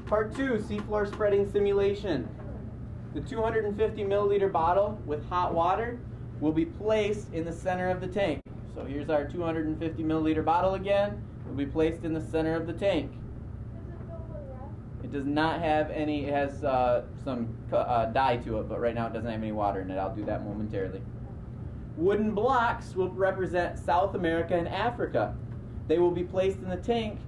Part 2, seafloor spreading simulation. The 250 milliliter bottle with hot water will be placed in the center of the tank. So here's our 250 milliliter bottle again. It will be placed in the center of the tank. It does not have any, it has some dye to it, but right now it doesn't have any water in it. I'll do that momentarily. Wooden blocks will represent South America and Africa. They will be placed in the tank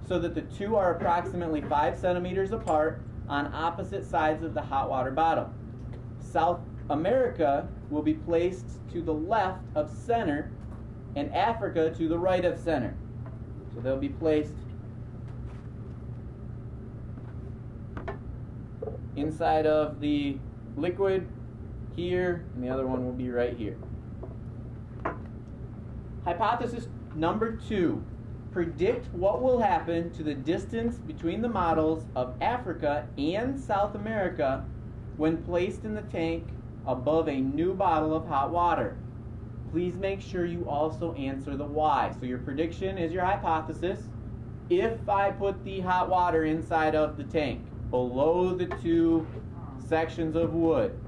so that the two are approximately 5 centimeters apart on opposite sides of the hot water bottle. South America will be placed to the left of center and Africa to the right of center. So they'll be placed inside of the liquid here, and the other one will be right here. Hypothesis number 2. Predict what will happen to the distance between the models of Africa and South America when placed in the tank above a new bottle of hot water. Please make sure you also answer the why. So your prediction is your hypothesis. If I put the hot water inside of the tank below the two sections of wood,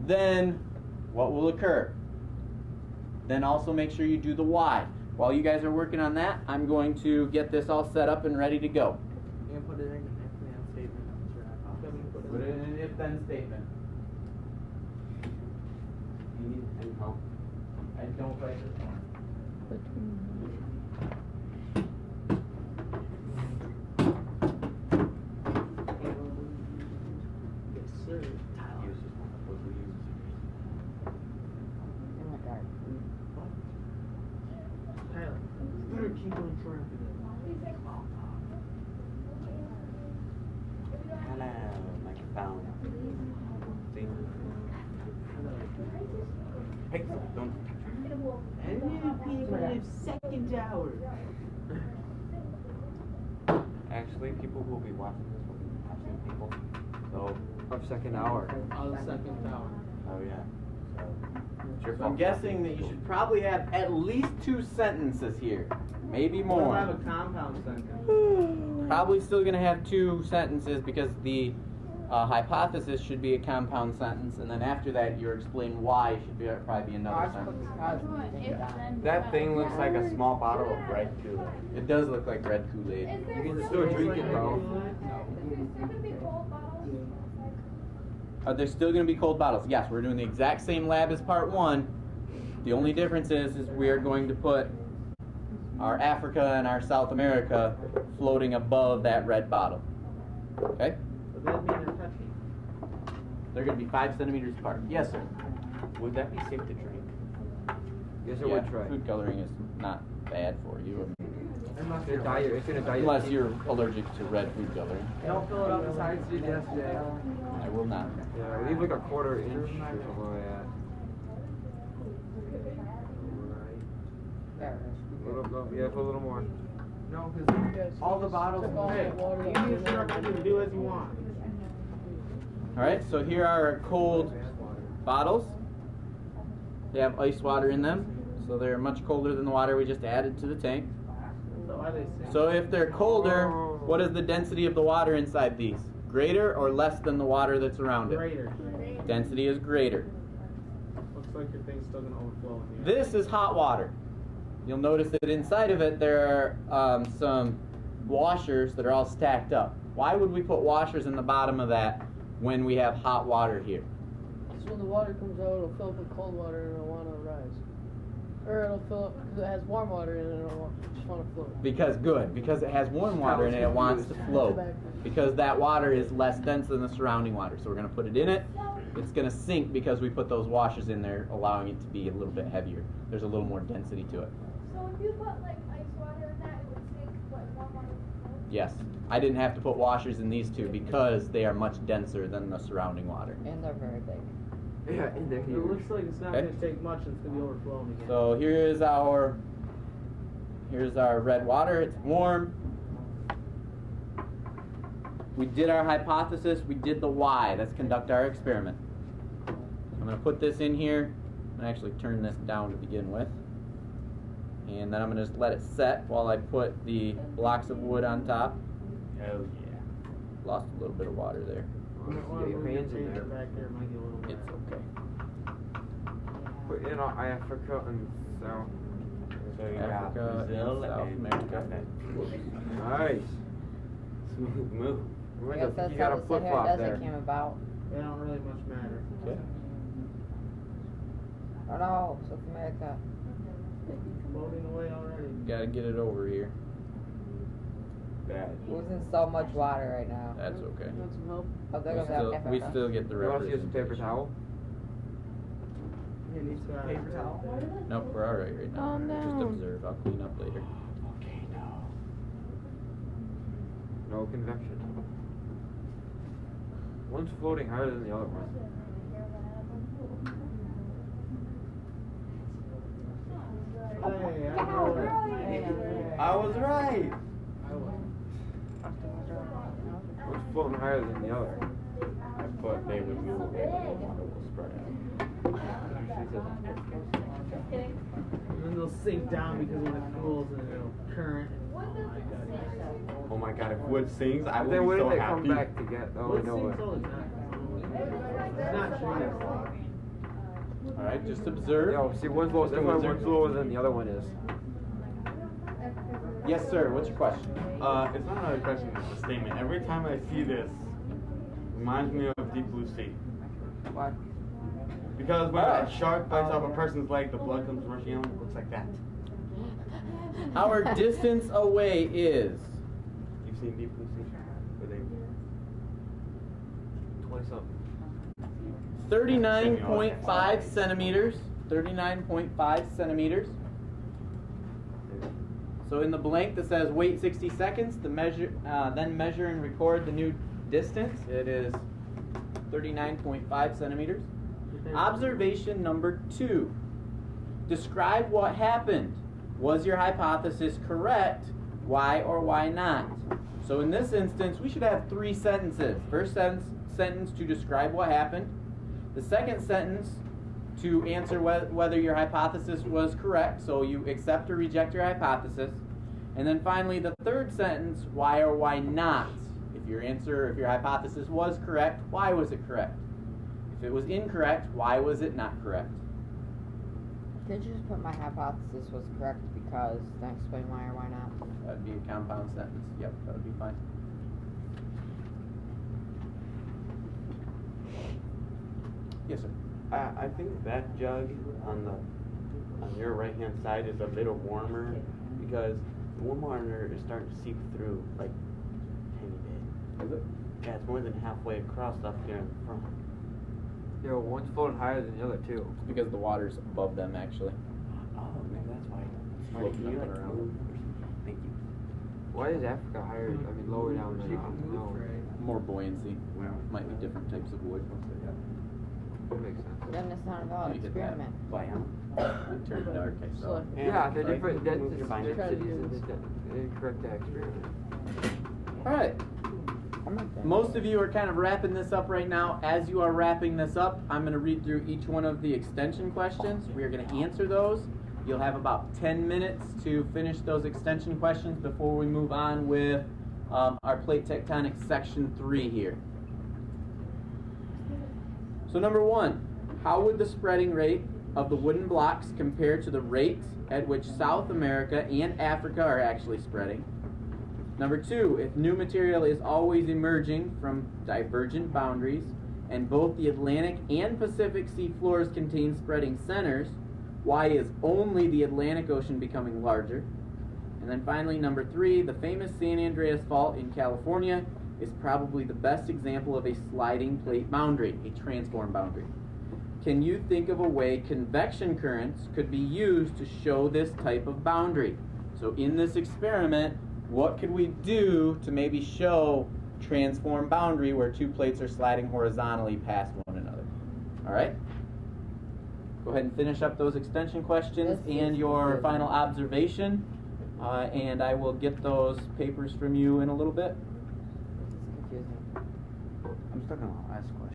then what will occur? Then also make sure you do the why. While you guys are working on that, I'm going to get this all set up and ready to go. You can put it in an if-then statement. Put it in an if-then statement. You need any help? I don't write this one. Yes, sir. Tyler. Tyler, you better keep on trying. Hello, microphone. Hey, don't. And then people live second hour. Actually, people who will be watching this will be watching people. So, of second hour. Oh, the second hour. Oh, yeah. So, it's your So I'm fault. guessing that you should probably have at least 2 sentences here. Maybe What more. about a compound sentence? Probably still going to have 2 sentences because the hypothesis should be a compound sentence, and then after that you explain why it should be probably be another sentence. That thing looks like a small bottle of red Kool-Aid. It does look like red Kool-Aid. You can still drink it, though. Are there still going to be cold bottles? Yes, we're doing the exact same lab as part 1. The only difference is we are going to put our Africa and our South America floating above that red bottle. Okay? Does that mean they're touching? They're going to be 5 centimeters apart. Yes, sir. Would that be safe to drink? Yes, I Yeah, would try. food coloring is not bad for you. It's gonna die. Unless you're allergic to red food coloring. Don't fill it up as hard as you did yesterday. I will not. Yeah, leave like a quarter inch or something like that. Yeah, put a little more. No, because all the bottles. Hey, you can instruct you to do as you want. Alright, so here are our cold bottles. They have ice water in them, so they're much colder than the water we just added to the tank. So why they say? So if they're colder, what is the density of the water inside these? Greater or less than the water that's around it? Greater. Density is greater. Looks like your thing's still gonna overflow in the This is hot water. You'll notice that inside of it there are some washers that are all stacked up. Why would we put washers in the bottom of that when we have hot water here? So when the water comes out, it'll fill up with cold water and it'll want to rise. Or it'll fill up, because it has warm water in it, it'll just want to float. Because it has warm water in it, it wants to float. Because that water is less dense than the surrounding water. So we're going to put it in it. It's going to sink because we put those washers in there, allowing it to be a little bit heavier. There's a little more density to it. So if you put like ice water in that, it would sink what warm water would float? Yes. I didn't have to put washers in these two because they are much denser than the surrounding water. And they're very big. Yeah, in there. It looks like it's not Okay. going to take much and it's going to be overflowing again. So here's our red water. It's warm. We did our hypothesis. We did the why. Let's conduct our experiment. I'm going to put this in here and actually turn this down to begin with. And then I'm going to just let it set while I put the blocks of wood on top. Oh yeah. Lost a little bit of water there. You might wanna Get your move your hands in paper there. back there, it might get a little It's wet. okay. But you know, Africa and South. So you got Africa Brazil and South and America. Nice. Smooth move. I guess that's You got how a the flip Sahara flop Desert there. came about. They don't really much matter. Okay. Oh no, South America. Floating away already. Gotta get it over here. Bad. Losing so much water right now. That's okay. Want some help? Oh, there We goes still, Africa. we still get the You want to use a paper representation. towel? You need some paper towel? Nope, we're alright right now. Calm Just down. observe. I'll clean up later. Okay, no. No convection. One's floating higher than the other one. Hey, I know it. I was right. One's floating higher than the other. But they would move away when the water will spread out. And then they'll sink down because when it cools and it'll current. Oh my god, if wood sings, I Then will when be did so they come happy. back to get? Oh, I What know sinks it. all the time? It's not trees. Alright, just observe. Yo, see, one's lower, that's why one's lower than the other one is. Yes, sir. What's your question? It's not another question, it's a statement. Every time I see this, it reminds me of Deep Blue Sea. Why? Because when a shark bites off a person's leg, the blood comes rushing out. It looks like that. Our distance away is You've seen Deep Blue Sea? Where they 20-something. 39.5 centimeters. 39.5 centimeters. So in the blank that says wait 60 seconds, then measure and record the new distance. It is 39.5 centimeters. Observation number 2. Describe what happened. Was your hypothesis correct? Why or why not? So in this instance, we should have 3 sentences. First sentence to describe what happened. The second sentence to answer whether your hypothesis was correct, so you accept or reject your hypothesis. And then finally, the third sentence, why or why not. If your hypothesis was correct, why was it correct? If it was incorrect, why was it not correct? Could you just put my hypothesis was correct because, then explain why or why not? That would be a compound sentence. Yep, that would be fine. Yes, sir. I think that jug on your right hand side is a little warmer because the warm water is starting to seep through like a tiny bit. Is it? Yeah, it's more than halfway across up here in the front. Yo, one's floating higher than the other too. It's because the water's above them, actually. Oh, maybe that's why. Floating Can you up like and around. move or something? Thank you. Why is Africa higher? I mean, lower down than no. More buoyancy. Might be different types of wood. That makes sense. Then it's not a Let valid me get that. experiment. Why, It turned dark, I saw. And Yeah, they're like, different. That's move your just binder. cities that incorrect that experiment. Alright. I'm not done. Most of you are kind of wrapping this up right now. As you are wrapping this up, I'm going to read through each one of the extension questions. We are going to answer those. You'll have about 10 minutes to finish those extension questions before we move on with our plate tectonics section 3 here. So number 1, how would the spreading rate of the wooden blocks compare to the rate at which South America and Africa are actually spreading? Number 2, if new material is always emerging from divergent boundaries and both the Atlantic and Pacific sea floors contain spreading centers, why is only the Atlantic Ocean becoming larger? And then finally, number 3, the famous San Andreas Fault in California is probably the best example of a sliding plate boundary, a transform boundary. Can you think of a way convection currents could be used to show this type of boundary? So in this experiment, what could we do to maybe show transform boundary where two plates are sliding horizontally past one another? All right? Go ahead and finish up those extension questions This and is your good. final observation, and I will get those papers from you in a little bit. This is confusing. I'm stuck on the last question.